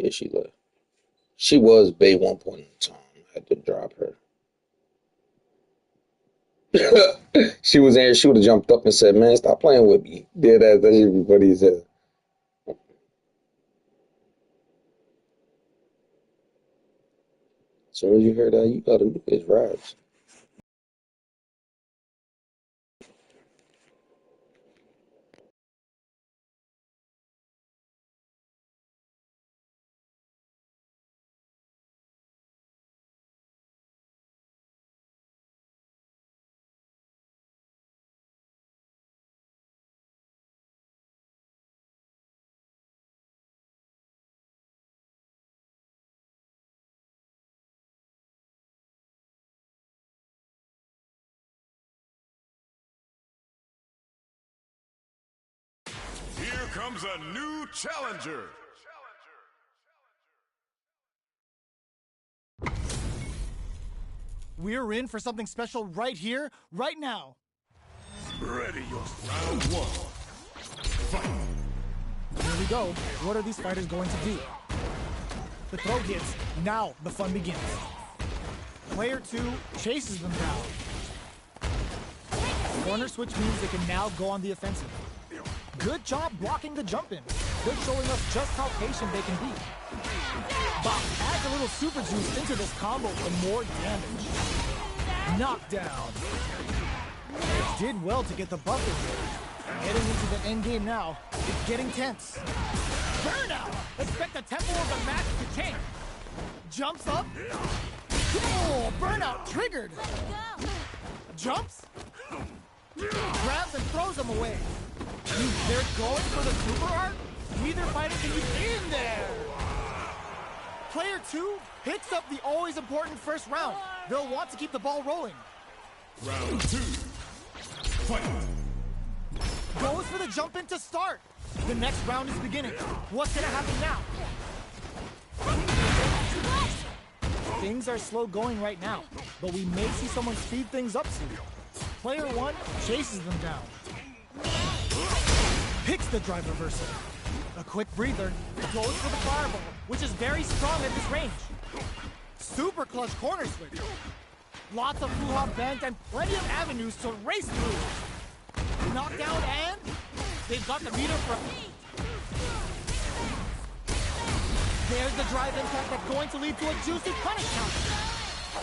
Yeah, she left. She was Bay one point in time. I had to drop her. She was there. She would have jumped up and said, "Man, stop playing with me." Did that? That should be funny as hell. As soon as you hear that, you gotta do his raps. Here comes a new challenger. We're in for something special right here, right now. Ready your round one. Fight. Here we go. What are these fighters going to do? The throw hits. Now the fun begins. Player 2 chases them down. Corner switch means they can now go on the offensive. Good job blocking the jump in. They're showing us just how patient they can be. Bop adds a little super juice into this combo for more damage. Knockdown. Did well to get the buffer there. Heading into the end game now. It's getting tense. Burnout! Expect the tempo of the match to change. Jumps up. Oh, burnout triggered. Jumps. Grabs and throws him away. They're going for the super art? Neither fighter can get in there. Player 2 picks up the always important first round. They'll want to keep the ball rolling. Round 2. Fight. Goes for the jump in to start. The next round is beginning. What's gonna happen now? Things are slow going right now, but we may see someone speed things up soon. Player 1 chases them down. Picks the drive reversal. A quick breather, goes for the fireball, which is very strong at this range. Super clutch corner switch. Lots of foo-hop bent and plenty of avenues to race through. Knockdown and they've got the meter from. There's the drive impact that's going to lead to a juicy punish counter.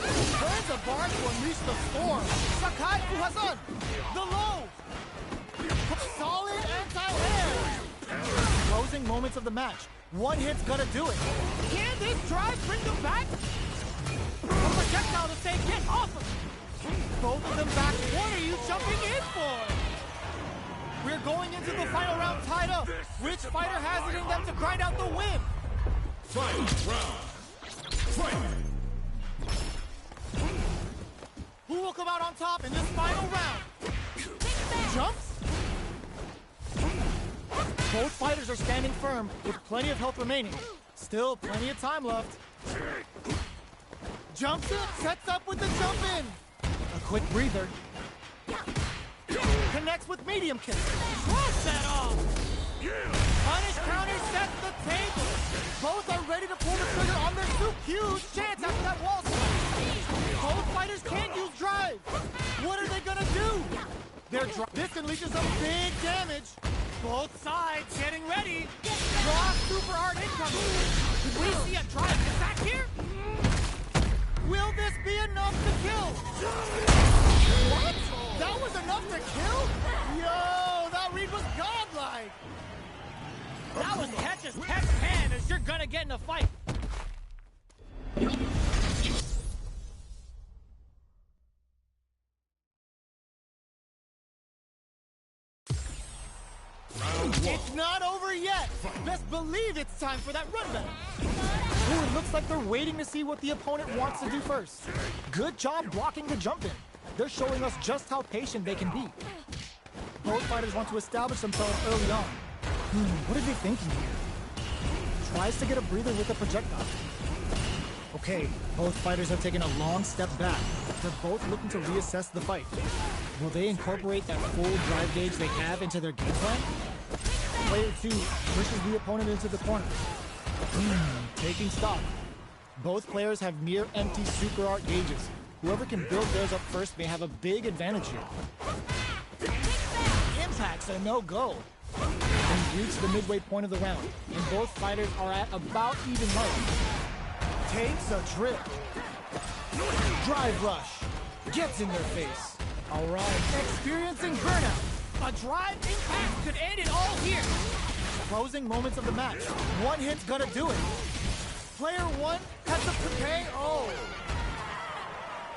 There's a bar to unleash the storm. Sakai Fuhasan, the low. Solid anti-air. Closing moments of the match. One hit's gonna do it. Can this drive bring them back? A projectile to say, get off of me. Both of them back. What are you jumping in for? We're going into the final round tied up. Which fighter has it in them to grind out the win? Final round. Fight. Who will come out on top in this final round? Jumps? Both fighters are standing firm with plenty of health remaining. Still plenty of time left. Jumps in, sets up with the jump in. A quick breather. Connects with medium kick. Throws that off. Punish counter sets the table. Both are ready to pull the trigger on their soup. Huge chance after that wall spike. Both fighters can't use drive. What are they gonna do? This unleashes some big damage. Both sides getting ready. Cross super art incoming. Did we see a drive attack here? Will this be enough to kill? What? That was enough to kill? Yo, that read was godlike. That was catch as catch can as you're gonna get in a fight. It's not over yet! Best believe it's time for that run back! Ooh, it looks like they're waiting to see what the opponent wants to do first. Good job blocking the jump in. They're showing us just how patient they can be. Both fighters want to establish themselves early on. What are they thinking here? Tries to get a breather with a projectile. Okay, both fighters have taken a long step back. They're both looking to reassess the fight. Will they incorporate that full drive gauge they have into their game plan? Player 2 pushes the opponent into the corner. Taking stock. Both players have near empty super art gauges. Whoever can build theirs up first may have a big advantage here. Impacts are no go. We've reached the midway point of the round, and both fighters are at about even life. Takes a trip. Drive rush. Gets in their face. All right, experiencing burnout. A drive impact could end it all here. Closing moments of the match. One hit's gonna do it. Player one has to prepare. Oh.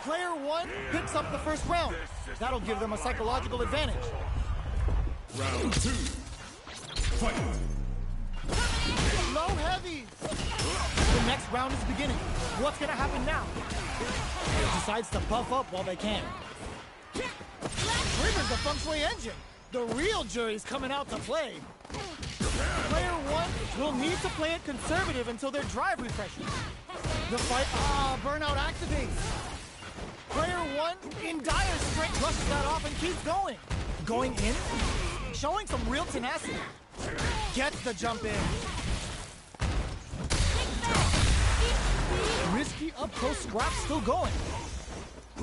Player one picks up the first round. That'll give them a psychological advantage. Round 2. Fight. Low heavy. The next round is beginning. What's gonna happen now? Decides to puff up while they can. Triggers the feng shui engine. The real jury's coming out to play. Player one will need to play it conservative until their drive refreshes. The fight, burnout activates. Player one, in dire straits, brushes that off and keeps going. Going in, showing some real tenacity. Gets the jump in. Risky up-close scrap still going.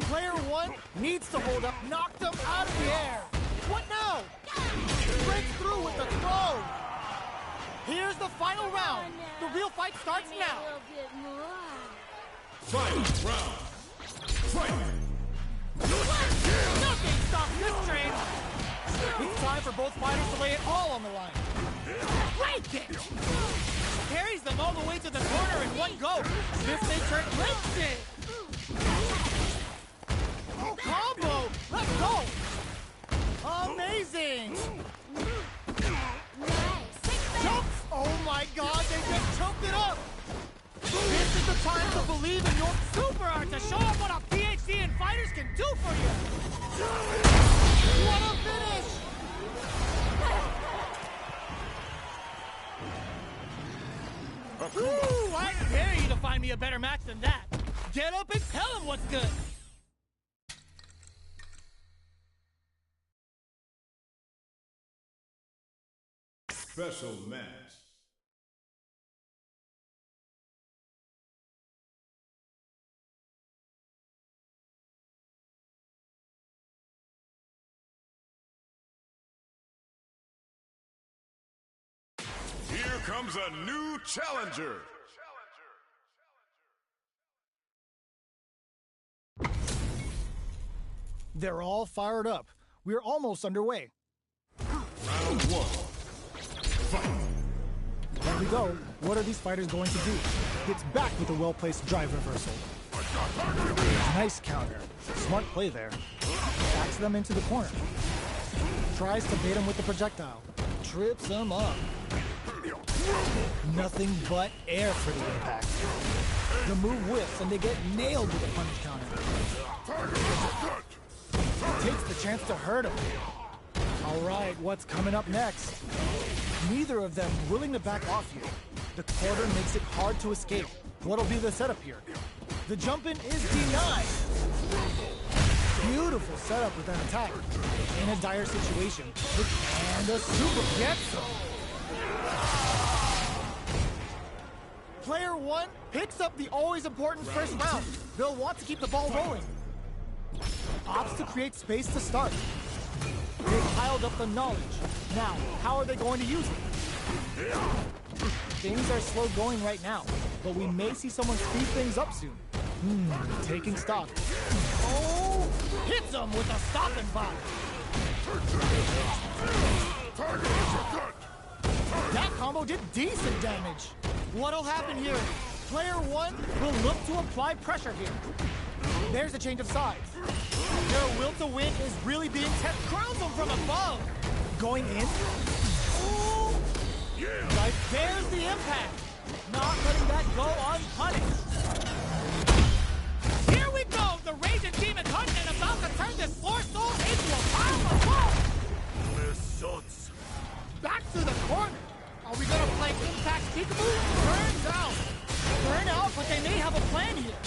Player one needs to hold up, knocked them out of the air. What now? Breaks through with the throw. Here's the final round. The real fight starts now. Fight round. Fight. Nothing stops this train. It's time for both fighters to lay it all on the line. Right kick. Carries them all the way to the corner in one go. This may turn lifts it. Combo. Let's go. Amazing. Jumps. Oh my God, they just choked it up. This is the time to believe in your super art to show up what a PhD in fighters can do for you. What a finish. Woo! I dare you to find me a better match than that. Get up and tell him what's good. Special match. Here comes a new challenger. They're all fired up. We're almost underway. Round 1. Fight. Here we go. What are these fighters going to do? Gets back with a well-placed drive reversal. Nice counter. Smart play there. Backs them into the corner. Tries to bait him with the projectile. Trips him up. Nothing but air for the impact. The move whiffs and they get nailed with a punish counter. Takes the chance to hurt him. All right, what's coming up next? Neither of them willing to back off here. The quarter makes it hard to escape. What'll be the setup here? The jump-in is denied. Beautiful setup with an attack. In a dire situation. And a super gets him. Player one picks up the always important first round. They'll want to keep the ball rolling. Opts to create space to start. They piled up the knowledge. Now, how are they going to use it? Things are slow going right now, but we may see someone speed things up soon. Taking stock. Oh, hits him with a stopping block. That combo did decent damage. What'll happen here? Player one will look to apply pressure here. There's a change of sides. Their will to win is really being tested. Crowns them from above. Going in. Ooh. Right there's the impact. Not letting that go unpunished. Here we go. The Raging Demon hunting and about to turn this floor soul into a pile of balls. Back to the corner. Are we gonna play impact peekaboo? Burns out. Burn out, but they may have a plan here.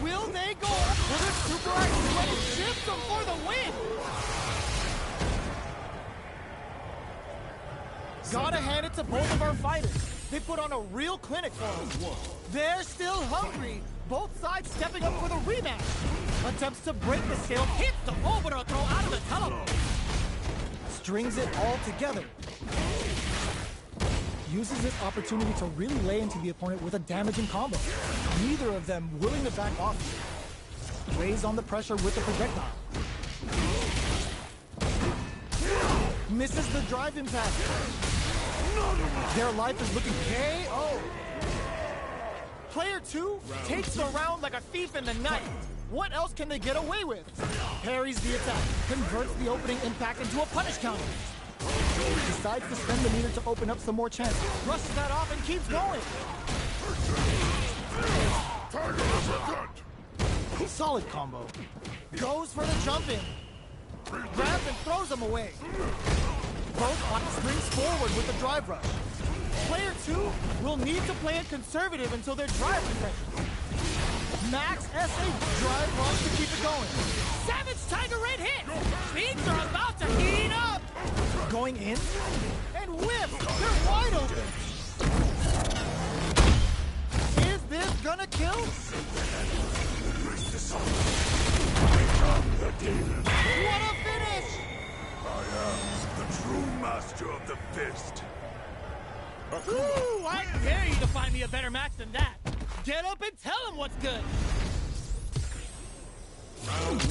Will they go with a super art and shift them for the win? Gotta hand it to both of our fighters. They put on a real clinic for us. They're still hungry. Both sides stepping up for the rematch. Attempts to break the scale, hits the Obara throw out of the teleport. Strings it all together. Uses this opportunity to really lay into the opponent with a damaging combo. Neither of them willing to back off. Raise on the pressure with the projectile. Misses the drive impact. Their life is looking KO. Player 2 takes the round like a thief in the night. What else can they get away with? Parries the attack, converts the opening impact into a punish counter. Decides to spend the meter to open up some more chances. Rushes that off and keeps going. Solid combo. Goes for the jump in. Grabs and throws him away. Both springs forward with the drive rush. Player 2 will need to play it conservative until their drive refreshes. Max SA drive rush to keep it going. Savage Tiger Raid hit! Speeds are about to heat up! Going in and whip! They're wide open! Is this gonna kill? What a finish! I am the true master of the fist. Ooh, I dare you to find me a better match than that. Get up and tell him what's good.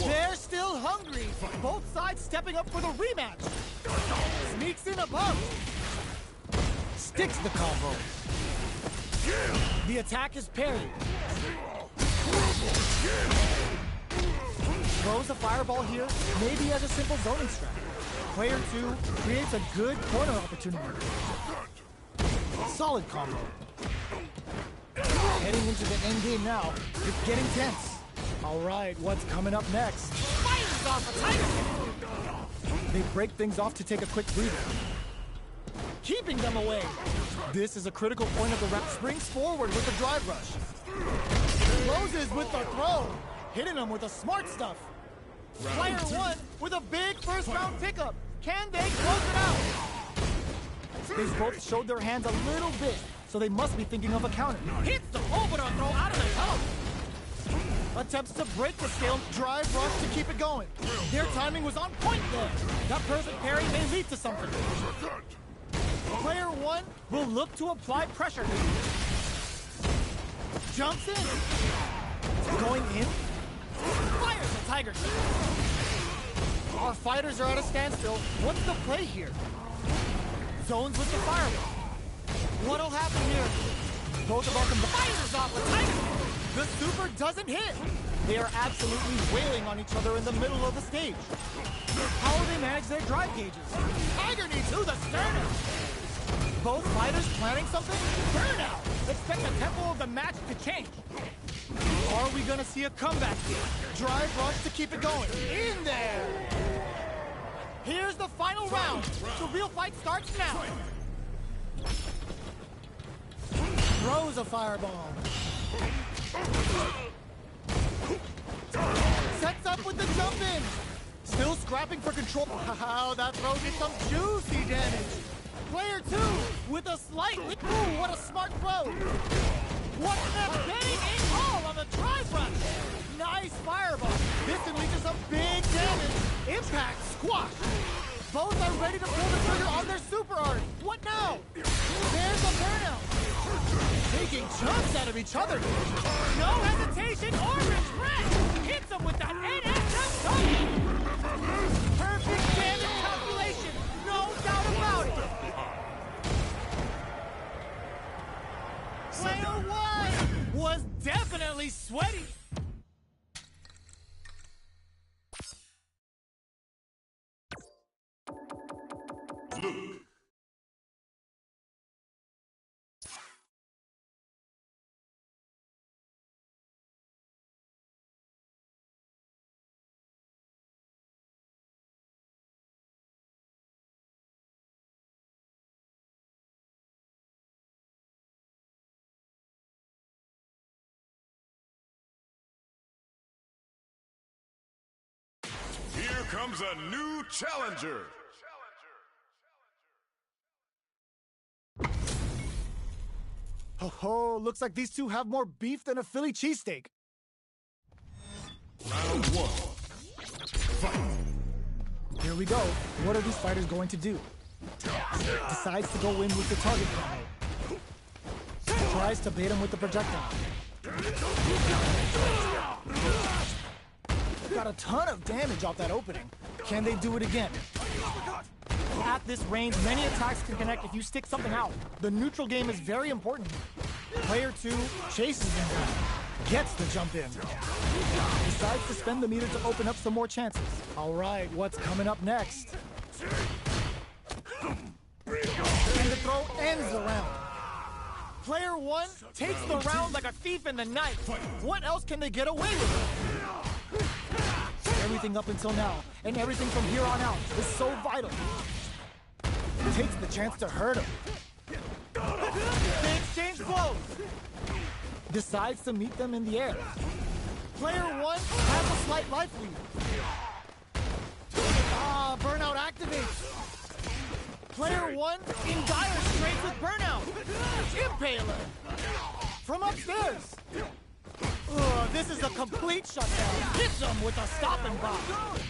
They're still hungry. Both sides stepping up for the rematch. Sneaks in above. Sticks the combo. The attack is parried. Throws a fireball here, maybe as a simple zoning strat. Player 2 creates a good corner opportunity. Solid combo. Heading into the end game now. It's getting tense. All right, what's coming up next? Fires off a tiger! They break things off to take a quick breather. Keeping them away. This is a critical point of the round. Springs forward with the drive rush. Closes with the throw. Hitting them with the smart stuff. Player 1 with a big first round pickup. Can they close it out? They've both showed their hands a little bit, so they must be thinking of a counter. Hits the Obara throw out of the tunnel. Attempts to break the scale, drive rush to keep it going. Their timing was on point there. That perfect parry may lead to something. Player 1 will look to apply pressure. Jumps in. Going in. Fires the tiger. Our fighters are at a standstill. What's the play here? Zones with the fireball. What'll happen here? Both of our fighters off with tiger. The super doesn't hit. They are absolutely wailing on each other in the middle of the stage. How will they manage their drive gauges? Tiger needs to the sternum. Both fighters planning something? Burnout! Expect the tempo of the match to change. Are we gonna see a comeback here? Drive rush to keep it going. In there! Here's the final round. The real fight starts now. Throws a fireball. Sets up with the jump in. Still scrapping for control. Wow, that throw did some juicy damage. Player 2 with a slight. Ooh, what a smart throw. What's that bang in all on the drive rush? Nice fireball. This can lead to some big damage. Impact squash. Both are ready to pull the trigger on their super art. What now? There's a burnout. Taking chunks out of each other. No hesitation or regret. Hits them with that NSF double. Perfect damage calculation. No doubt about it. Player 1 was definitely sweaty. Luke. Here comes a new challenger. Oh, looks like these two have more beef than a Philly cheesesteak. Round one. Fight. Here we go. What are these fighters going to do? Decides to go in with the target combo. Tries to bait him with the projectile. Got a ton of damage off that opening. Can they do it again? At this range, many attacks can connect if you stick something out. The neutral game is very important. Player 2 chases him down. Gets the jump in. Decides to spend the meter to open up some more chances. All right, what's coming up next? And the throw ends the round. Player 1 takes the round like a thief in the night. What else can they get away with? Everything up until now, and everything from here on out, is so vital. Takes the chance to hurt him. They exchange blows. Decides to meet them in the air. Player 1 has a slight life lead. Burnout activates. Player 1 in dire straits with Burnout. Impaler. From upstairs. This is a complete shutdown. Hits him with a stopping block.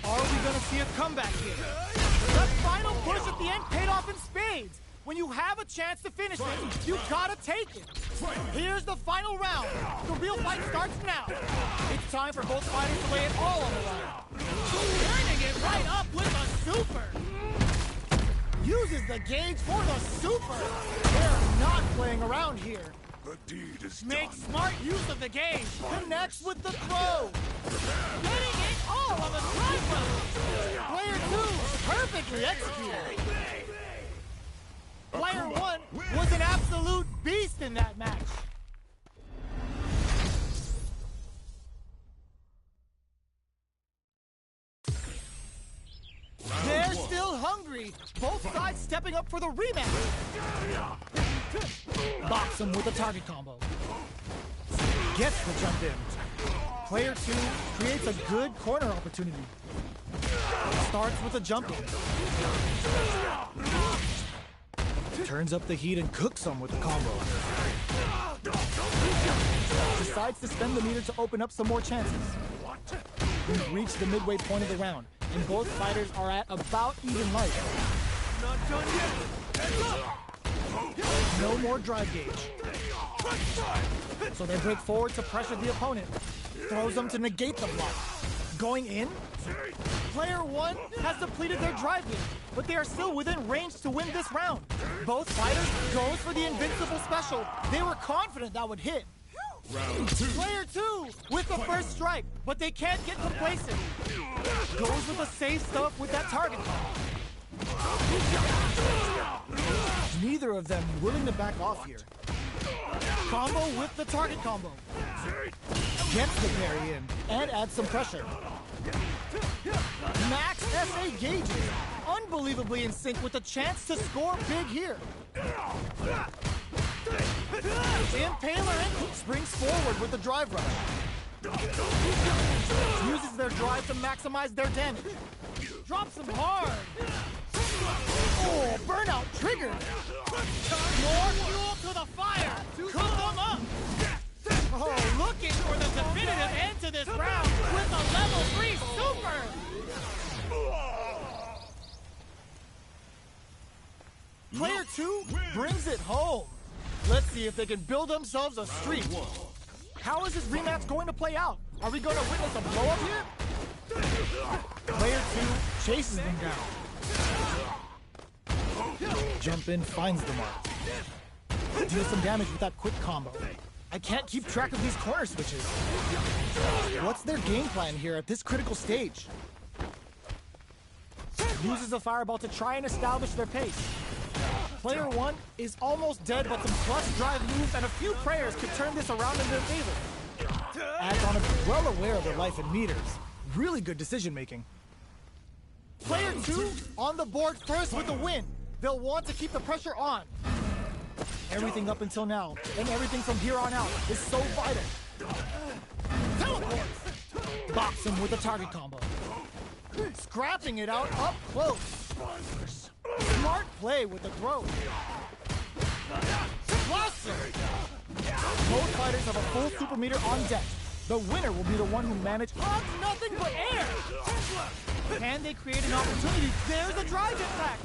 Are we gonna see a comeback here? The final push at the end paid off in spades. When you have a chance to finish it, you gotta take it. Here's the final round. The real fight starts now. It's time for both fighters to lay it all on the line. Turning it right up with a super. Uses the gauge for the super. They're not playing around here. The deed is Makes done. smart use of the gauge. Connects with the throw. Getting it all on the drive level. Player 2 perfectly executed. Player 1 was an absolute beast in that match. They're still hungry. Both sides stepping up for the rematch. Box him with a target combo. Gets the jump in. Player 2 creates a good corner opportunity. Starts with a jump in. Turns up the heat and cooks him with the combo. Decides to spend the meter to open up some more chances. We've reached the midway point of the round, and both fighters are at about even life. Not done yet. No more drive gauge. So they break forward to pressure the opponent. Throws them to negate the block. Going in? Player 1 has depleted their drive gauge, but they are still within range to win this round. Both fighters goes for the invincible special. They were confident that would hit. Round 2. Player 2 with the first strike, but they can't get complacent. Goes with the safe stuff with that target combo. Neither of them willing to back off here. Combo with the target combo. Gets the parry in and adds some pressure. Max SA gauges, unbelievably in sync with a chance to score big here. Impaler in, springs forward with the drive rush. Uses their drive to maximize their damage. Drops them hard. Oh, burnout triggered. More fuel to the fire. Cook them up. Oh, looking for the definitive end to this round with a level 3 super. Player 2 brings it home. Let's see if they can build themselves a streak. How is this rematch going to play out? Are we going to witness a blow-up here? Player 2 chases them down. Jump in, finds the mark. Deal some damage with that quick combo. I can't keep track of these corner switches. What's their game plan here at this critical stage? Uses a fireball to try and establish their pace. Player 1 is almost dead, but some clutch drive moves and a few prayers could turn this around in their favor. Adon is well aware of their life in meters. Really good decision making. Player 2 on the board first with the win. They'll want to keep the pressure on. Everything up until now, and everything from here on out, is so vital. Teleport! Box him with a target combo. Scrapping it out up close. Smart play with the throw. Cluster! Both fighters have a full super meter on deck. The winner will be the one who managed nothing but air. Can they create an opportunity? There's a drive impact.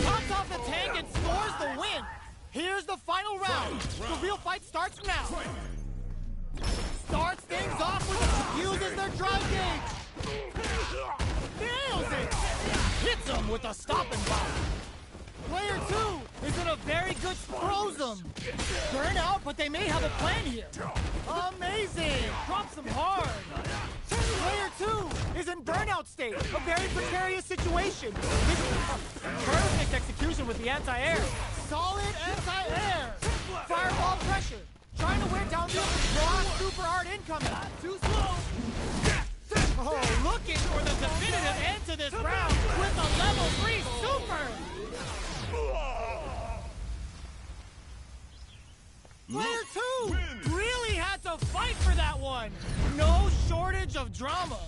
Pops off the tank and scores the win. Here's the final round. The real fight starts now. Starts things off with uses their drive gauge. Nails it. Hits him with a stopping block. Player 2 is in a very good throws him. Burn out, but they may have a plan here. Amazing. Drops him hard. Player 2 is in burnout state. A very precarious situation. Perfect execution with the anti-air. Solid anti-air. Fireball pressure. Trying to wear down the raw super hard incoming. Too slow. Oh, looking for the definitive end to this round with a level 3 super. Player 2 really had to fight for that one. No shortage of drama.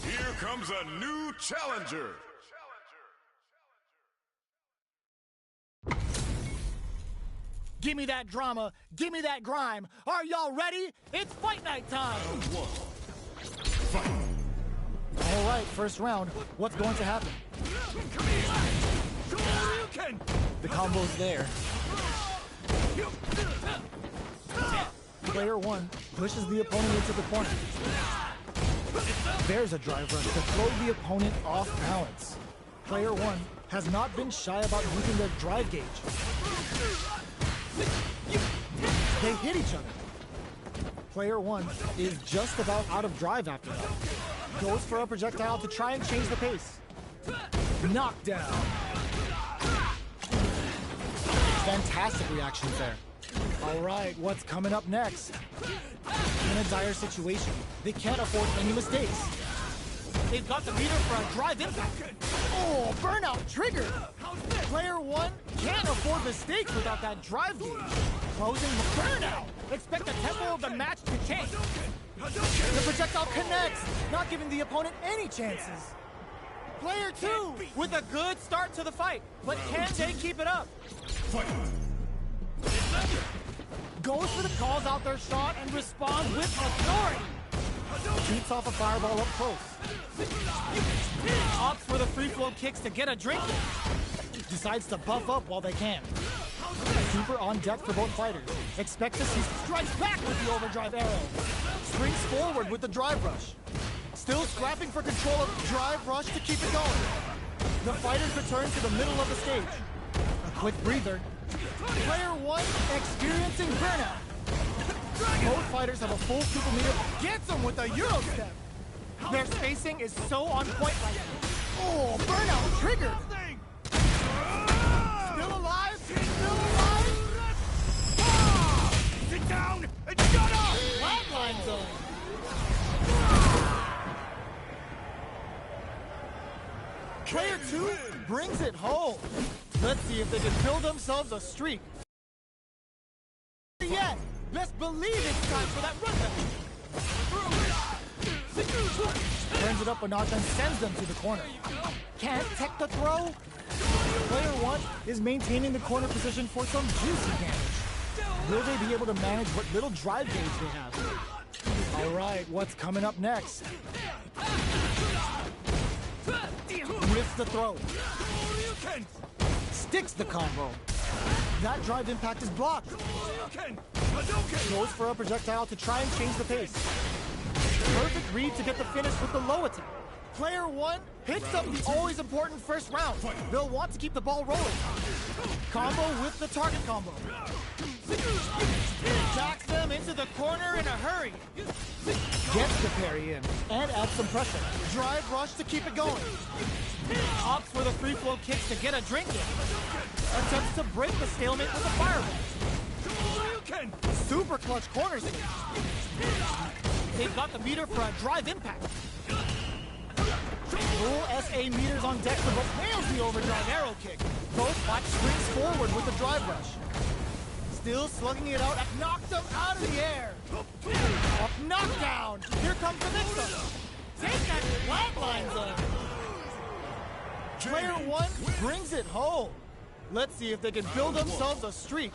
Here comes a new challenger. Give me that drama, give me that grime. Are y'all ready? It's fight night time. All right, first round. What's going to happen? The combo's there. Player 1 pushes the opponent into the corner. There's a drive rush to throw the opponent off balance. Player 1 has not been shy about using their drive gauge. They hit each other. Player 1 is just about out of drive after that. Goes for a projectile to try and change the pace. Knockdown. Fantastic reactions there. All right, what's coming up next? In a dire situation, they can't afford any mistakes. They've got the meter for a drive impact. Oh, burnout triggered. Player 1 can't afford mistakes without that drive gauge. Closing the burnout. Expect the tempo of the match to change. The projectile connects, not giving the opponent any chances. Player 2 with a good start to the fight, but can they keep it up? Goes for the calls out their shot and responds with authority. Beats off a fireball up close. Opts for the free flow kicks to get a drink in. Decides to buff up while they can. Super on deck for both fighters. Expect to see strikes back with the overdrive arrow. Springs forward with the drive rush. Still scrapping for control of drive rush to keep it going. The fighters return to the middle of the stage. A quick breather. Player 1 experiencing burnout. Both fighters have a full super meter. Gets them with a Euro step. Their spacing is so on point right now. Oh, burnout triggered. Still alive? Still alive? Sit down and shut up! Flatline zone. Player 2 brings it home. Let's see if they can build themselves a streak. Yet, let's believe it's time for that run. Turns it up a notch and sends them to the corner. Can't tech the throw. Player 1 is maintaining the corner position for some juicy damage. Will they be able to manage what little drive gauge they have? All right, what's coming up next? Whiffs the throw. Sticks the combo. That drive impact is blocked. Goes for a projectile to try and change the pace. Perfect read to get the finish with the low attack. Player 1 hits up the always important first round. They'll want to keep the ball rolling. Combo with the target combo. Jacks them into the corner in a hurry. Gets the parry in and adds some pressure. Drive rush to keep it going. Opts for the free flow kicks to get a drink in. Attempts to break the stalemate with a fireball. Super clutch corner sweep. They've got the meter for a drive impact. Full SA meters on deck for both. Nails the overdrive arrow kick. Both fight springs forward with the drive rush. Still slugging it out. Knocked them out of the air. Up knockdown. Here comes the mix-up. Take that flatline zone. Player one brings it home. Let's see if they can build themselves a streak.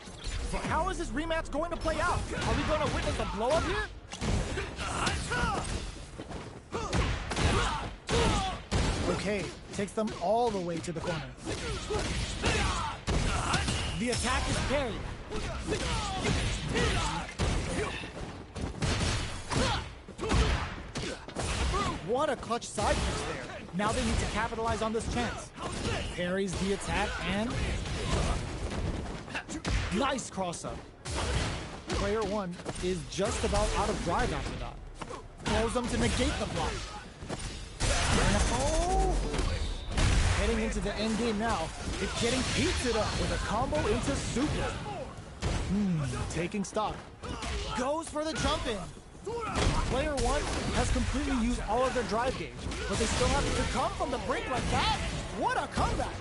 How is this rematch going to play out? Are we going to witness a blow-up here? Okay, takes them all the way to the corner. The attack is parried. What a clutch side punch there. Now they need to capitalize on this chance. Parries the attack and... nice cross-up. Player one is just about out of drive after that. Throws them to negate the block. Oh! Heading into the end game now, it's getting pizzaed up with a combo into super. Taking stock. Goes for the jump in. Player one has completely used all of their drive gauge, but they still have to come from the brink like that. What a comeback!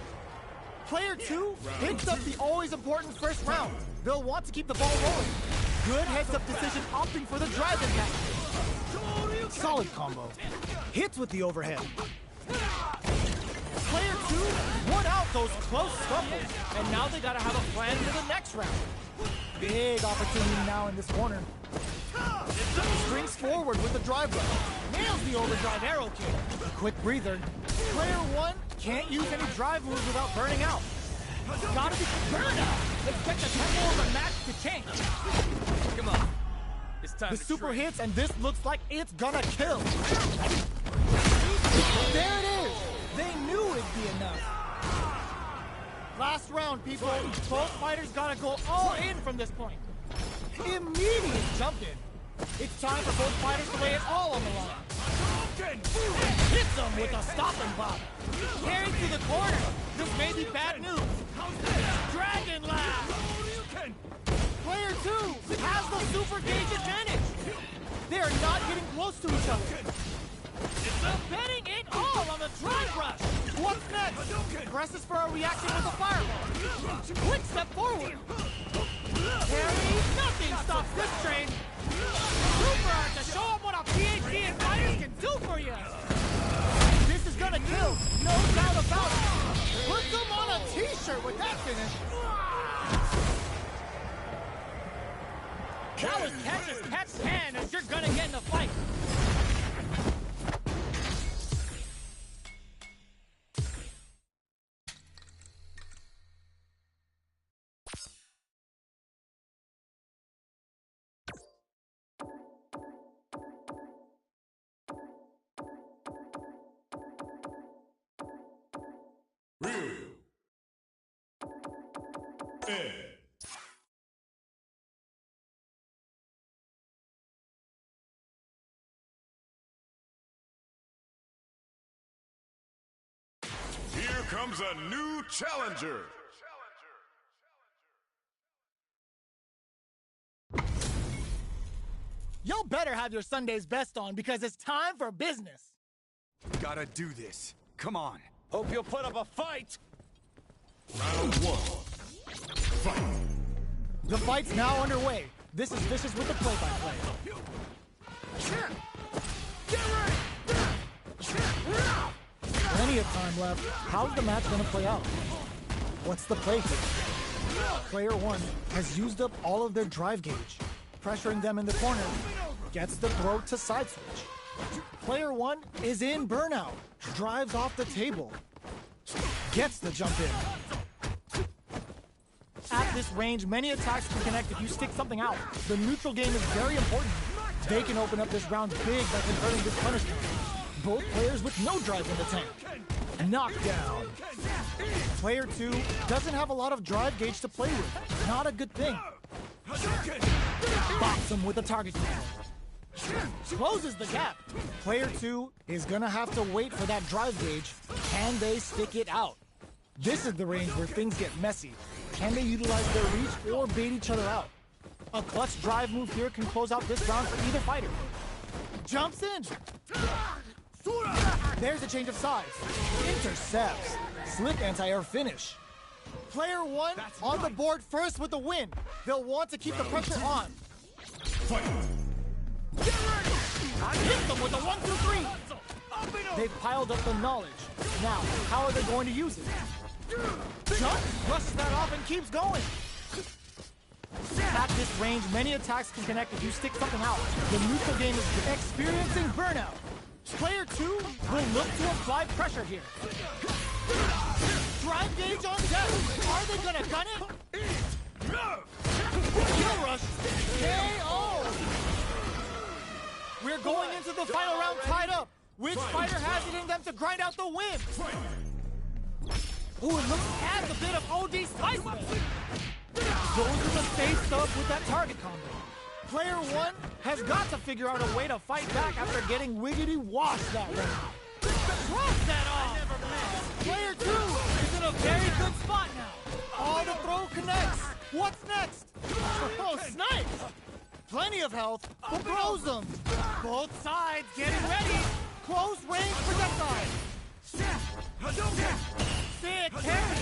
Player two picks up the always important first round. They'll want to keep the ball rolling. Good heads-up decision opting for the drive impact. Solid combo. Hits with the overhead. Player two won out those close scuffles, and now they gotta have a plan for the next round. Big opportunity now in this corner. Springs forward with the drive rush. Nails the overdrive arrow kick. A quick breather. Player one can't use any drive moves without burning out. Gotta be burnout. Expect the tempo of the match to change. Come on. It's time. The super hits, and this looks like it's gonna kill. There it is. They knew it'd be enough. Last round, people. Both fighters gotta go all in from this point. Immediate jump in. It's time for both fighters to lay it all on the line. Hits them with a stopping block. Carried to the corner. This may be bad news. Dragon Lash. Player two has the super gauge advantage. They are not getting close to each other. Betting it all on the drive rush. What's next? Presses for a reaction with a fireball. Quick step forward. Parry. Nothing stops this train. Super to show them what a PhD in fighters can do for you. This is gonna kill, no doubt about it. Put them on a t-shirt with that finish. That was Texas Pet's hand as you're gonna get in a fight. Here comes a new challenger. Y'all better have your Sunday's best on because it's time for business. Gotta do this. Come on. Hope you'll put up a fight. Round one. Fight. The fight's now underway. This is Vicious with the play-by-play. Plenty of time left. How's the match gonna play out? What's the play here? Player one has used up all of their drive gauge. Pressuring them in the corner. Gets the throw to side switch. Player one is in burnout. Drives off the table. Gets the jump in. At this range, many attacks can connect if you stick something out. The neutral game is very important. They can open up this round big by converting this punish count. Both players with no drive in the tank. Knockdown. Player two doesn't have a lot of drive gauge to play with. Not a good thing. Bops him with a target combo. Closes the gap. Player 2 is gonna have to wait for that drive gauge. Can they stick it out? This is the range where things get messy. Can they utilize their reach or bait each other out? A clutch drive move here can close out this round for either fighter. Jumps in. There's a change of sides. Intercepts. Slick anti-air finish. Player 1 on the board first with the win. They'll want to keep the pressure on. Hit them with a 1, 2, 3. They've piled up the knowledge. Now, how are they going to use it? Jump, brushes that off and keeps going. At this range, many attacks can connect if you stick something out. The neutral game is experiencing burnout. Player 2 will look to apply pressure here. Drive gauge on deck. Are they gonna gun it? Kill rush. KO. We're going into the final round tied up. Which fighter has it in them to grind out the win? Ooh, it looks as a bit of OD spice. Goes to the face up with that target combo. Player 1 has got to figure out a way to fight back after getting wiggity washed that round. Drop that off! Player 2 is in a very good spot now. Oh, the throw connects. What's next? Oh, Snipe! Plenty of health, but throws them. Both sides getting ready. Close range projectile. Sick carry.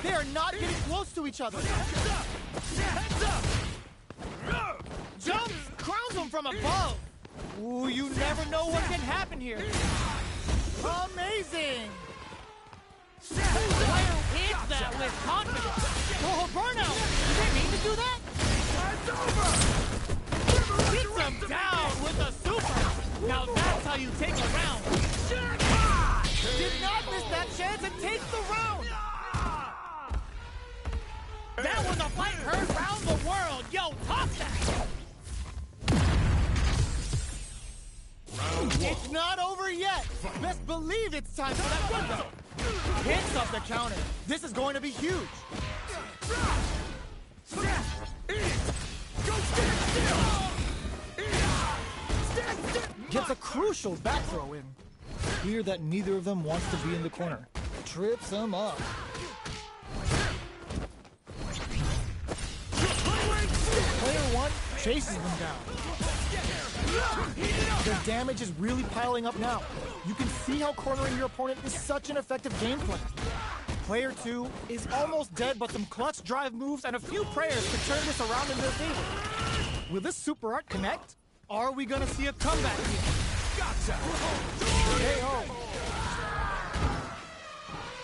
They are not getting close to each other. Jumps, crowns them from above. Ooh, you never know what can happen here. Amazing. Player hits that with confidence. Oh, burnout. Did they mean to do that? It's over. Beats him down with a super. Now that's how you take a round. Did not miss that chance and takes the round. That was a fight heard round the world. Yo, talk that. It's not over yet. Best believe it's time for that window. Hits up the counter. This is going to be huge. Gets a crucial back throw in. Clear that neither of them wants to be in the corner. Trips him up. Player 1 chases them down. The damage is really piling up now. You can see how cornering your opponent is such an effective game plan. Player 2 is almost dead, but some clutch drive moves and a few prayers to turn this around in their favor. Will this super art connect? Are we gonna see a comeback here? Gotcha! KO.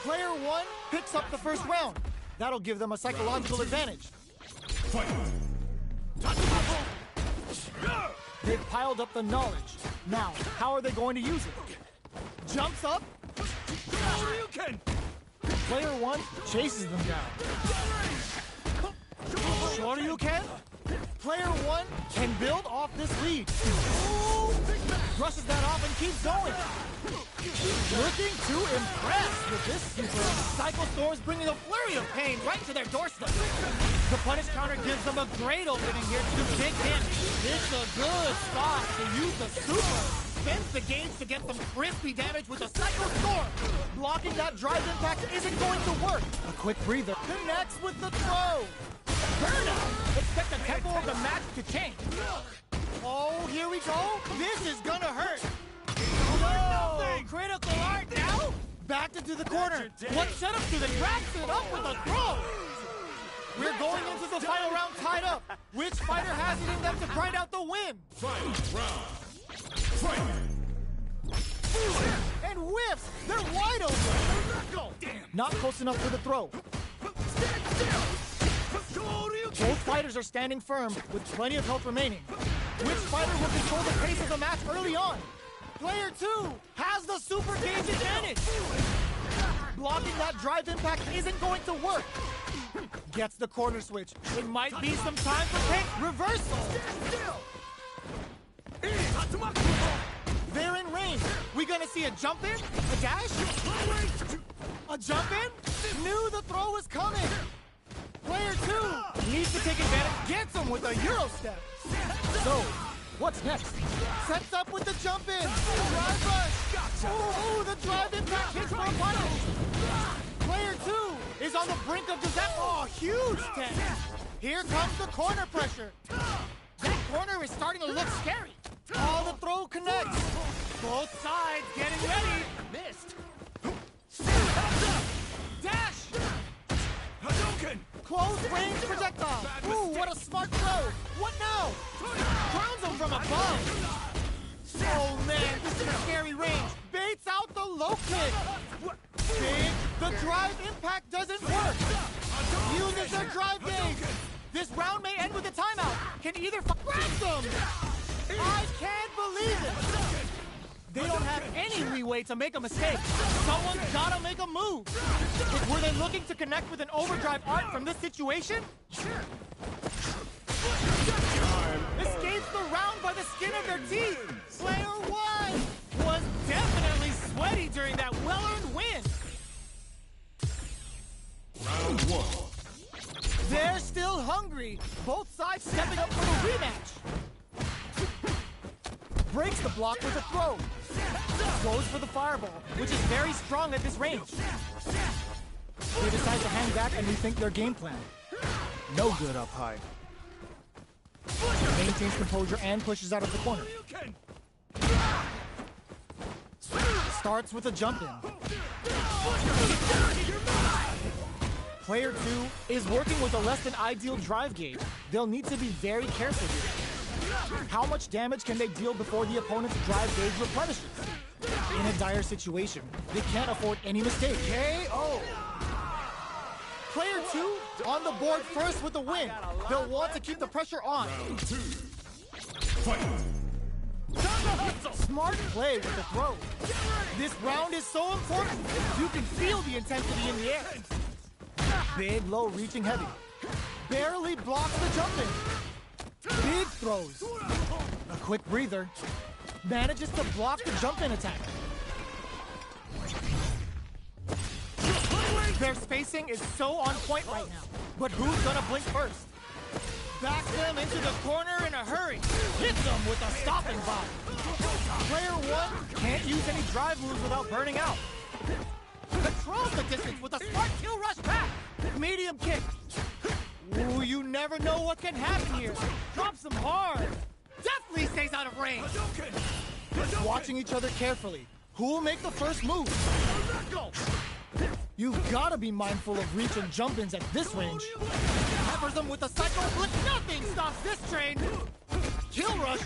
Player 1 picks up the first round. That'll give them a psychological advantage. They've piled up the knowledge. Now, how are they going to use it? Jumps up. Player 1 chases them down. Shoryuken. Player 1 can build off this lead. Brushes that off and keeps going. Looking to impress with this super. Cycle Storm's bringing a flurry of pain right to their doorstep. The punish counter gives them a great opening here to do big damage. It's a good spot to use the super. Spends the gauge to get some crispy damage with a Cycle Storm. Blocking that drive impact isn't going to work. A quick breather. Connects with the throw. Burnout. Expect the tempo of the match to change. Oh, here we go. This is gonna hurt. No! Critical art now? Backed into the corner. What setup do they cracks it up with a throw? We're going into the final round tied up. Which fighter has it in them to grind out the win? Final round. Fight! And whiffs! They're wide open! Not close enough for the throw. Both fighters are standing firm with plenty of health remaining. Which fighter will control the pace of the match early on? Player 2 has the super gauge advantage. Blocking that drive impact isn't going to work. Gets the corner switch. It might be some time for pace. Reversal. They're in range. We gonna see a jump in? A dash? A jump in? Knew the throw was coming. Player 2 Needs to take advantage, gets him with a Euro step. So, what's next? Sets up with the jump in. Drive rush. Ooh, the drive impact hits for a punish. Player 2 is on the brink of disaster. Oh, huge tech. Here comes the corner pressure. That corner is starting to look scary. Oh, the throw connects. Both sides getting ready. Missed. Dash. Hadouken! Close range projectile. Ooh, what a smart throw. What now? Grounds him from above. Oh man, this is a scary range. Baits out the low kick. Big, the drive impact doesn't work. Uses their drive gauge. This round may end with a timeout. Can either grab them? I can't believe it. They don't have any leeway to make a mistake. Someone's gotta make a move. Were they looking to connect with an overdrive art from this situation? Sure. Escapes the round by the skin of their teeth. Player 1 was definitely sweaty during that well-earned win. Round 1. They're still hungry. Both sides stepping up for the rematch. Breaks the block with a throw. Goes for the fireball, which is very strong at this range. They decide to hang back and rethink their game plan. No good up high. Maintains composure and pushes out of the corner. Starts with a jump in. Player 2 is working with a less than ideal drive gauge. They'll need to be very careful here. How much damage can they deal before the opponent's drive gauge replenishes? In a dire situation, they can't afford any mistake. KO! Player 2 on the board first with the win. They'll want to keep the pressure on. Round 2. Fight. Smart play with the throw. This round is so important. You can feel the intensity in the air. Big, low, reaching heavy. Barely blocks the jump in. Big throws. A quick breather. Manages to block the jump in attack. Their spacing is so on point right now. But who's gonna blink first? Back them into the corner in a hurry. Hit them with a stopping bomb. Player 1 can't use any drive moves without burning out. Controls the distance with a smart kill rush back. Medium kick. Ooh, you never know what can happen here. Drops them hard. Definitely stays out of range. Watching each other carefully. Who will make the first move? You've got to be mindful of reach and jump-ins at this range. Peppers them with a psycho blitz. Nothing stops this train. Kill rush.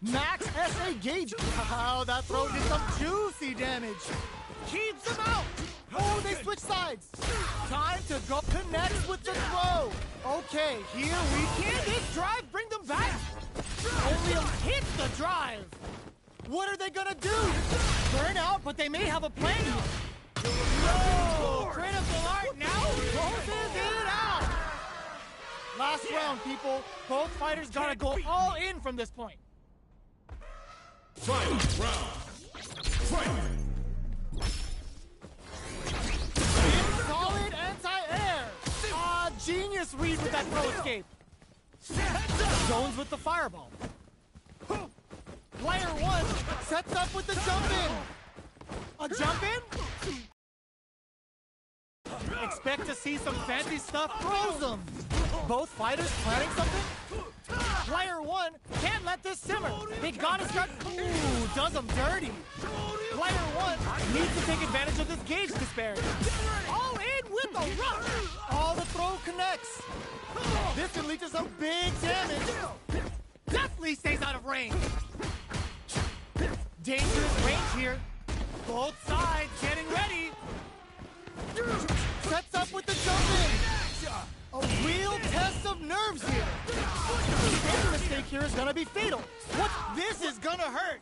Max SA gauge. Wow, that throw did some juicy damage. Keeps them out. Oh, they switch sides. Time to go. Connects with the throw. Okay, here we can. This drive bring them back. Only hit the drive. What are they gonna do? Burn out, but they may have a plan here. No! Critical art now closes it out! Last round, people. Both fighters gotta go all in from this point. Final round. Fight. Solid anti-air. Genius read with that throw escape. Zones with the fireball. Player 1 sets up with the jump in. A jump in? Expect to see some fancy stuff. Throws them. Both fighters planning something? Player 1 can't let this simmer. They gotta start. Ooh, does them dirty. Player 1 needs to take advantage of this gauge disparity. All in with a rush. All the throw connects. This can lead to some big damage. Definitely stays out of range. Dangerous range here. Both sides getting ready. Sets up with the jump in. A real test of nerves here. Any mistake here is gonna be fatal. This is gonna hurt.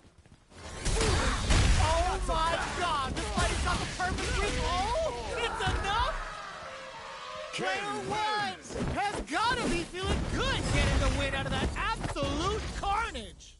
Oh my God, this fight has got the perfect grip. Oh, it's enough. Player 1 has gotta be feeling good getting the win out of that absolute carnage.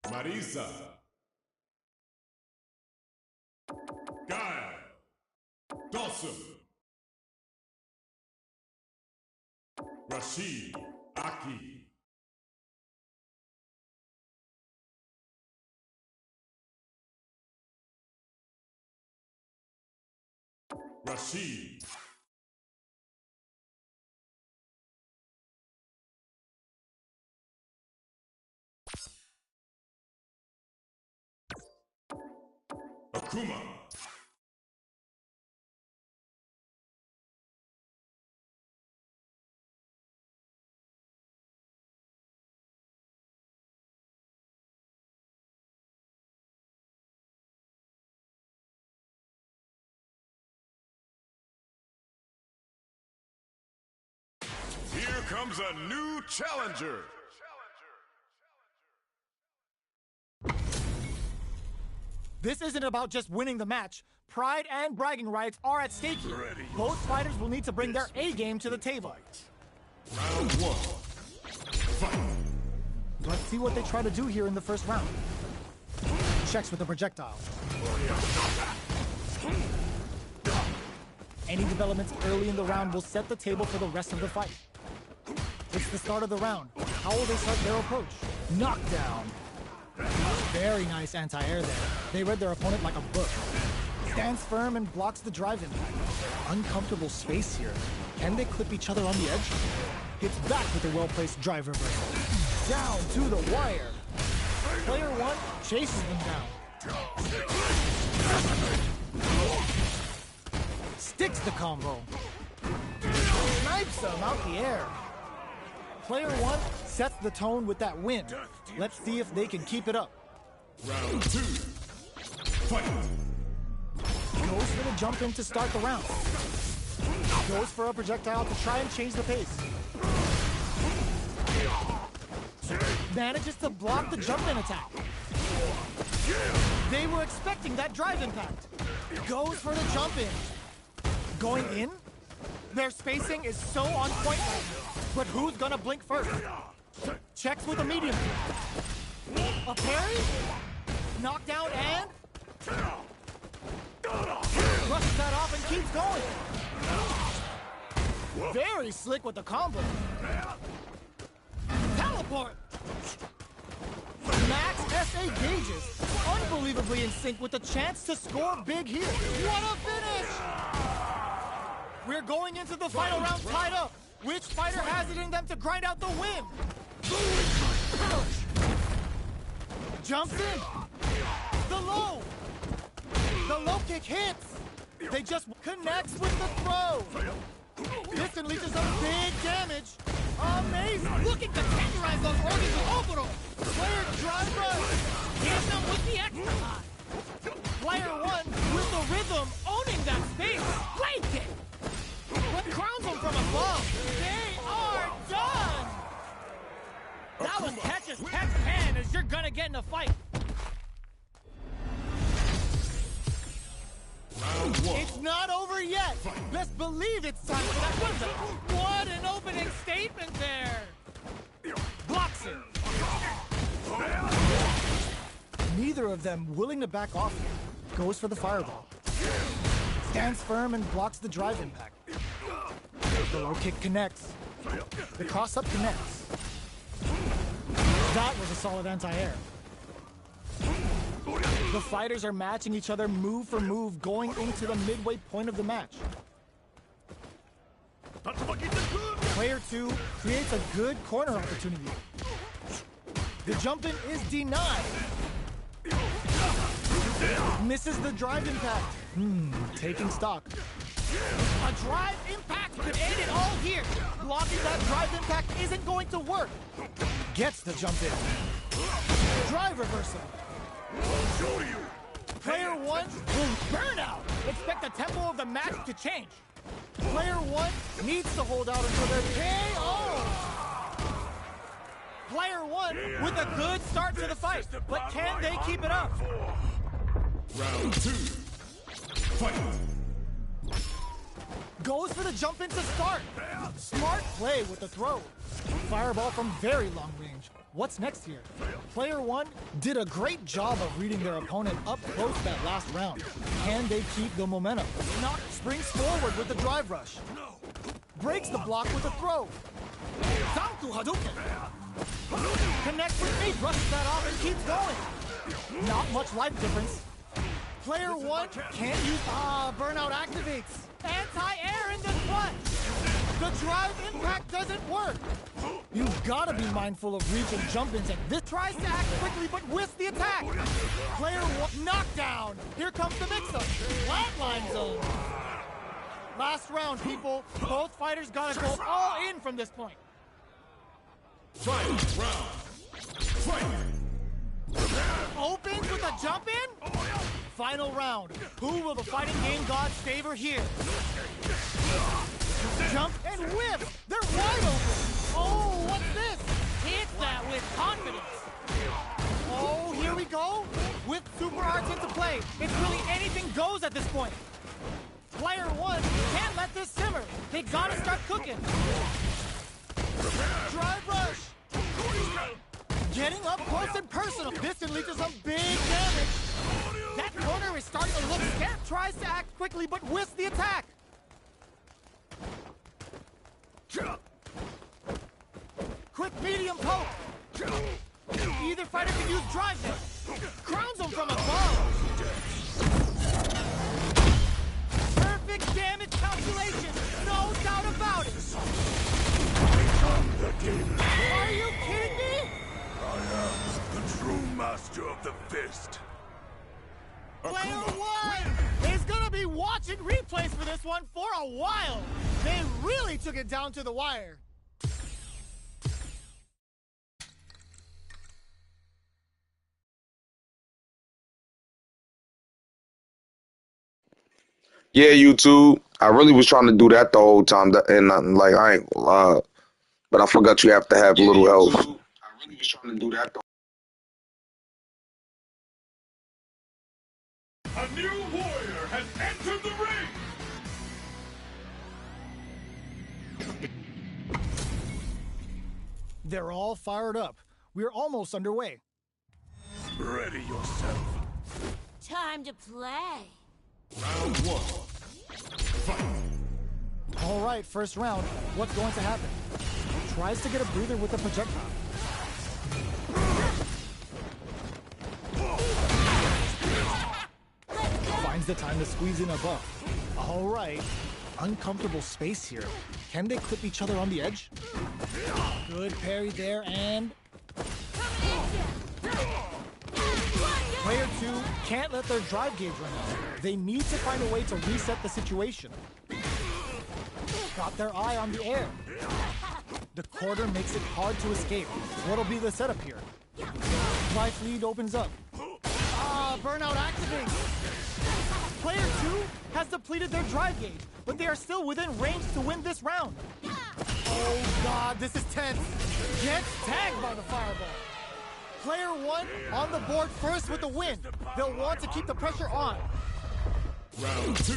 Marisa. Guile. Dawson. Rashid. Aki. Rashid. Akuma. Here comes a new challenger. This isn't about just winning the match. Pride and bragging rights are at stake here. Both fighters will need to bring their A game to the table. Round one. Fight. Let's see what they try to do here in the first round. Checks with the projectile. Any developments early in the round will set the table for the rest of the fight. It's the start of the round. How will they start their approach? Knockdown. Very nice anti-air there. They read their opponent like a book. Stands firm and blocks the drive impact. Uncomfortable space here. Can they clip each other on the edge? Hits back with a well-placed drive reversal. Down to the wire. Player one chases them down. Sticks the combo. Snipes them out the air. Player one sets the tone with that win. Let's see if they can keep it up. Round two. Fight. Goes for the jump in to start the round. Goes for a projectile to try and change the pace. Manages to block the jump in attack. They were expecting that drive impact. Goes for the jump in. Going in? Their spacing is so on point right now. But who's gonna blink first? Checks with a medium. A parry? Knockdown and... brushes that off and keeps going. Very slick with the combo. Teleport! Max SA gauges. Unbelievably in sync with the chance to score big here. What a finish! We're going into the final round tied up. Which fighter has it in them to grind out the win? Jumps in. The low. The low kick hits. They just connects with the throw. This unleashes some big damage. Amazing. Looking to tenderize those organs with Oboro. Player drive rush. Hits them with the extra high. Player one with the rhythm owning that space. Blade kick. But crowns them from above. They are done. That was catch as catch can as you're gonna get in a fight. Round one. It's not over yet. Best believe it's time for that one. What an opening statement there. Blocks it. Neither of them willing to back off here. Goes for the fireball. Stands firm and blocks the drive impact. The low kick connects. The cross-up connects. That was a solid anti-air. The fighters are matching each other move for move going into the midway point of the match. Player two creates a good corner opportunity. The jump in is denied. Misses the drive impact. Taking stock. A drive impact could end it all here. Blocking that drive impact isn't going to work. Gets the jump in. Drive reversal. Player one will burn out. Expect the tempo of the match to change. Player one needs to hold out until they're KO. Player one with a good start to the fight, but can they keep it up? Round two. Fight. Goes for the jump in to start. Smart play with the throw. fireball from very long range. What's next here? Player one did a great job of reading their opponent up close that last round. Can they keep the momentum? Knock springs forward with the drive rush. Breaks the block with a throw. Down to Hadouken. Connects with me, brushes that off and keeps going. Not much life difference. Player one can't use burnout activates. Anti-air in the clutch. The drive impact doesn't work. You've got to be mindful of reach and jump-ins, and this tries to act quickly but whiffs the attack. Player one knockdown. Here comes the mix-up. Flatline zone. Last round, people. Both fighters gotta go all in from this point. Fight round. Fight. Opens with a jump in. Final round. Who will the fighting game gods favor here? Jump and whiff. They're wide open. Oh, what's this? Hit that with confidence. Oh, here we go. With super arts into play. It's really anything goes at this point. Player one can't let this simmer. They gotta start cooking. Drive rush. Getting up close and personal. This can lead to some big damage. That corner is starting to look scared. Tries to act quickly, but whiffs the attack. Quick medium poke. Either fighter can use drive net. Crowns him from above. Perfect damage calculation. No doubt about it. Are you kidding me? I am the true master of the fist. Player one is gonna be watching replays for this one for a while. They really took it down to the wire. Yeah, YouTube. I really was trying to do that the whole time, and like I ain't gonna lie, but I forgot you have to have a little health. I really was trying to do that. A new warrior has entered the ring. They're all fired up. We're almost underway. Ready yourself. Time to play. Round one. Fight. All right, first round. What's going to happen? Tries to get a breather with a projectile. Finds the time to squeeze in above. All right. Uncomfortable space here. Can they clip each other on the edge? Good parry there, and player two can't let their drive gauge run out. They need to find a way to reset the situation. Got their eye on the air. The quarter makes it hard to escape. What'll be the setup here? Life lead opens up. Burnout activates. Player two has depleted their drive gauge, but they are still within range to win this round. Oh God, this is tense. Gets tagged by the fireball. Player one on the board first with the win. They'll want to keep the pressure on. Round two.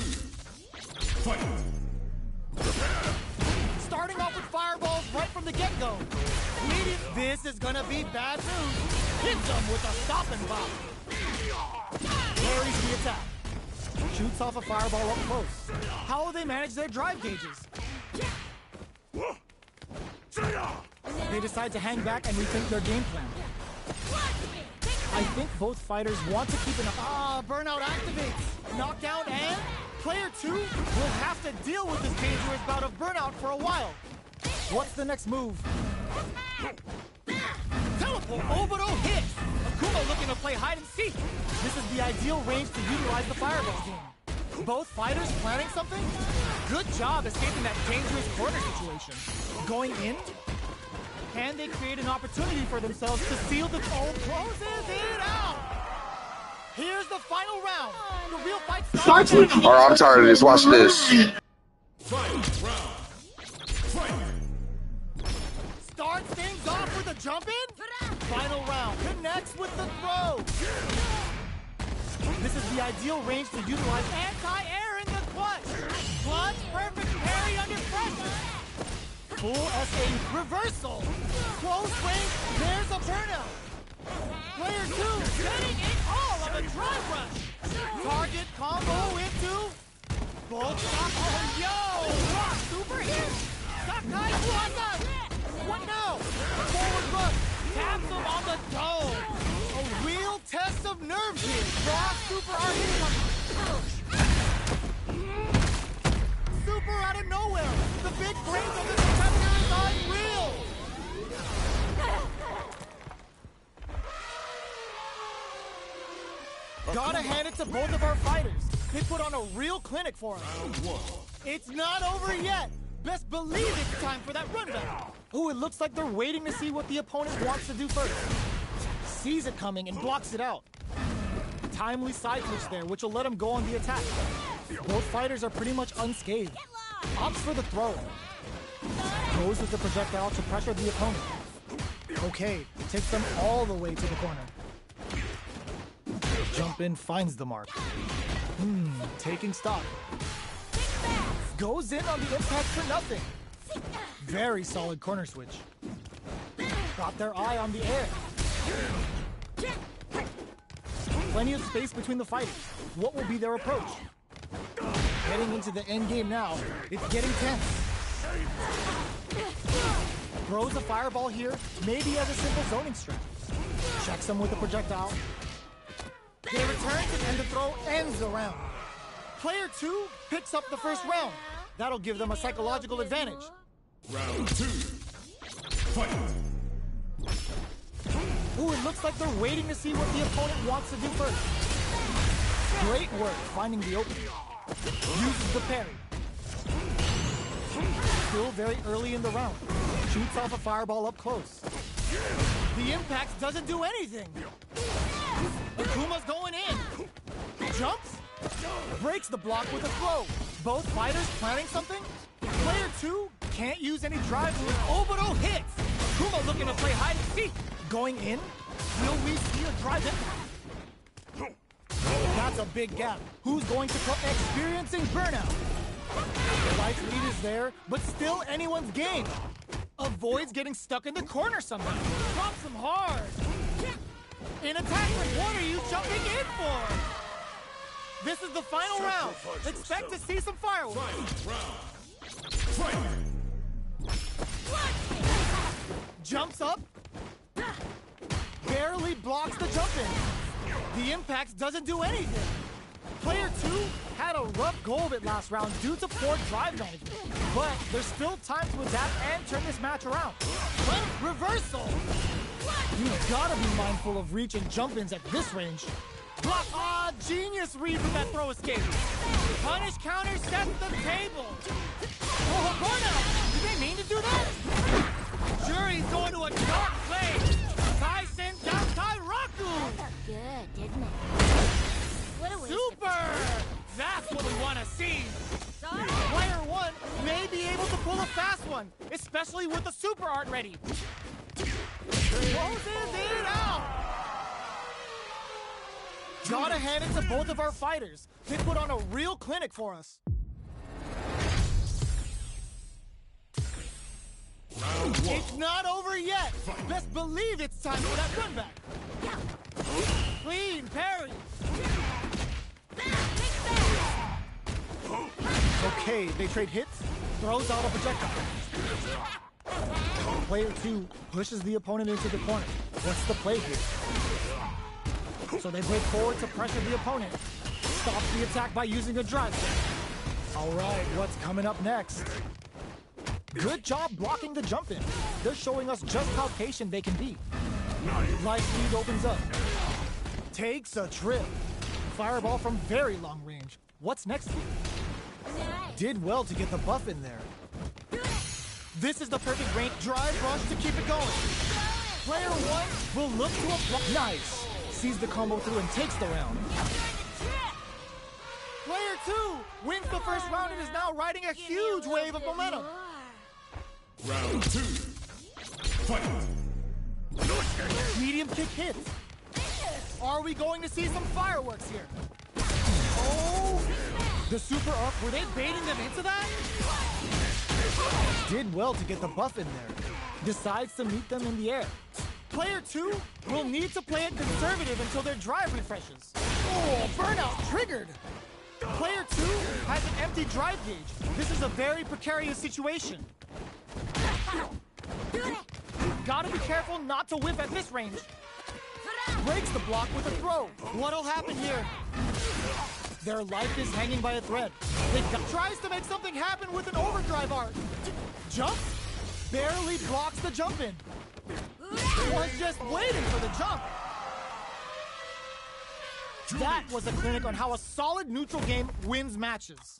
Fight. Starting off with fireballs right from the get-go. This is gonna be bad news. Hits them with a stop and bop. Parries the attack. Shoots off a fireball up close. How will they manage their drive gauges? They decide to hang back and rethink their game plan. I think both fighters want to keep an burnout activates. Knockdown, and player two will have to deal with this dangerous bout of burnout for a while. What's the next move? Teleport Obito hit. Akuma looking to play hide and seek. This is the ideal range to utilize the fireball game. Both fighters planning something? Good job escaping that dangerous corner situation. Going in? Can they create an opportunity for themselves to seal the closes it out? Here's the final round. The real fight starts. Alright, I'm tired of this. Watch this. Fight. Round. Fight. Starts things off with a jump in. Final round. Connects with the throw. This is the ideal range to utilize anti-air in the clutch. Clutch, perfect parry under pressure. full SA reversal. Close range, there's a burnout. Player 2 getting it all of a drive rush. Target combo into both stop. Oh, yo! Rock super hit. Sakai Wanda. What now? Forward rush. Taps him on the dome. A real test of nerves here. Rock super art super out of nowhere. The big brains of this competitor is unreal. Gotta hand it to both of our fighters. They put on a real clinic for us. It's not over yet. Best believe it's time for that run back. Ooh, it looks like they're waiting to see what the opponent wants to do first. Sees it coming and blocks it out. Timely side switch there, which will let him go on the attack. Both fighters are pretty much unscathed. Opts for the throw. Goes with the projectile to pressure the opponent. Okay, takes them all the way to the corner. Jump in, finds the mark. Taking stock. Goes in on the impact for nothing. Very solid corner switch. Got their eye on the air. Plenty of space between the fighters. What will be their approach? Heading into the end game now. It's getting tense. Throws a fireball here, maybe as a simple zoning strat. Checks him with a projectile. They return and the throw ends the round. Player 2 picks up the first round. That'll give them a psychological advantage. Round 2. Fight. Ooh, it looks like they're waiting to see what the opponent wants to do first. Great work finding the opening. Uses the parry. Still very early in the round. Shoots off a fireball up close. The impact doesn't do anything. Akuma's going in. Jumps. Breaks the block with a throw. Both fighters planning something. Player 2 can't use any drive moves. Obito hits. Akuma looking to play hide and seek. Going in. Will we see a drive impact? That's a big gap. Who's going to come? Experiencing burnout. The right lead is there, but still anyone's game. Avoids getting stuck in the corner somehow. Drops him hard. In attack, what are you jumping in for? This is the final round. Expect to see some fireworks. Jumps up. Barely blocks the jump in. The impact doesn't do anything. Player 2 had a rough go of it last round due to poor drive management. But there's still time to adapt and turn this match around. Reversal! You've gotta be mindful of reach and jump-ins at this range. Block! Ah, genius read from that throw escape. Punish counter sets the table. Oh, burnout! Did they mean to do that? Jury's going to a dark place. Tyson down Raku! Good, didn't it? What a waste. Super! That's what we want to see. Player 1 may be able to pull a fast one, especially with the super art ready. Closes it out! Gotta hand it to both of our fighters. They put on a real clinic for us. It's not over yet. Best believe it's time for that run back. Clean parry. Okay, they trade hits. Throws out a projectile. Player 2 pushes the opponent into the corner. What's the play here? So they break forward to pressure the opponent. Stops the attack by using a drive. All right, what's coming up next? Good job blocking the jump in. They're showing us just how patient they can be. Life lead opens up. Takes a trip. Fireball from very long range. What's next here? Did well to get the buff in there. This is the perfect range. Drive rush to keep it going. Player 1 will look to apply. Nice. Sees the combo through and takes the round. Player 2 wins the first round and is now riding a huge wave of momentum. Round 2. Fight. Medium kick hits. Are we going to see some fireworks here? Oh! The super up, were they baiting them into that? Did well to get the buff in there. Decides to meet them in the air. Player 2 will need to play it conservative until their drive refreshes. Oh, burnout triggered! Player 2 has an empty drive gauge. This is a very precarious situation. Gotta be careful not to whiff at this range. Breaks the block with a throw. What'll happen here? Their life is hanging by a thread. Tries to make something happen with an overdrive art. Jump? Barely blocks the jump in. Was just waiting for the jump. That was a clinic on how a solid neutral game wins matches.